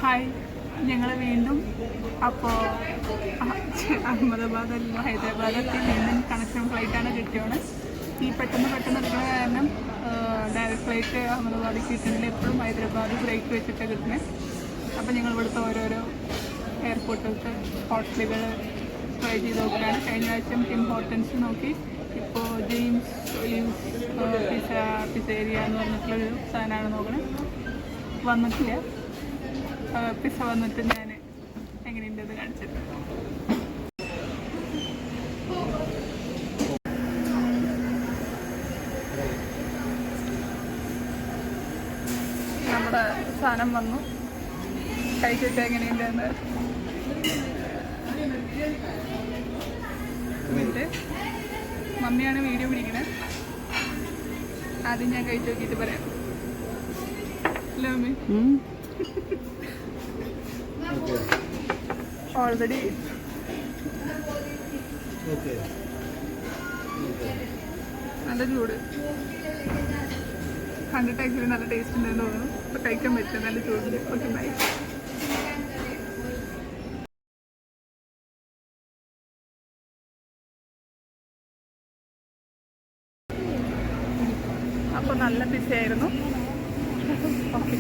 Hi, ഞങ്ങൾ വീണ്ടും അപ്പോൾ അഹമ്മദാബാദ് അല്ല ഹൈദരാബാദൊക്കെ വീണ്ടും കണക്ഷൻ ഫ്ലൈറ്റാണ് കിട്ടിയത്. ഈ പെട്ടെന്ന് എടുക്കുന്ന കാരണം ഡയറക്റ്റ് ഫ്ലൈറ്റ് അഹമ്മദാബാദിൽ കിട്ടുന്നില്ല. എപ്പോഴും ഹൈദരാബാദ് ബ്രേക്ക് വെച്ചിട്ട് കിട്ടുന്നത്. അപ്പോൾ ഞങ്ങൾ ഇവിടുത്തെ ഓരോരോ എയർപോർട്ടിലത്തെ ഹോട്ടലുകൾ ട്രൈ ചെയ്ത് നോക്കുകയാണ്. കഴിഞ്ഞ ആഴ്ച ടിം ഹോട്ടൽസ് നോക്കി. ഇപ്പോൾ ജെയിംസ് പിസേരിയ എന്ന് പറഞ്ഞിട്ടുള്ളൊരു സാധനമാണ് നോക്കണത്. വന്നിട്ടില്ല. പിസ വന്നിട്ട് ഞാൻ എങ്ങനെയുണ്ടെന്ന് കാണിച്ചത്. നമ്മുടെ സാധനം വന്നു. കഴിച്ചിട്ട് എങ്ങനെയുണ്ടെന്ന് മമ്മിയാണ് വീഡിയോ പിടിക്കുന്നത്. ആദ്യം ഞാൻ കഴിച്ചു നോക്കിയിട്ട് പറയാം. അല്ലേ മമ്മി? ഓൾറെഡി നല്ല ചൂട് കണ്ടിട്ട് ആക്ച്വലി നല്ല ടേസ്റ്റ് ഉണ്ടെന്ന് തോന്നുന്നു. ഇപ്പൊ കഴിക്കാൻ പറ്റും. നല്ല ചൂടുണ്ട്. Okay, bye. അപ്പോൾ നല്ല പിസയായിരുന്നു. ഓക്കെ.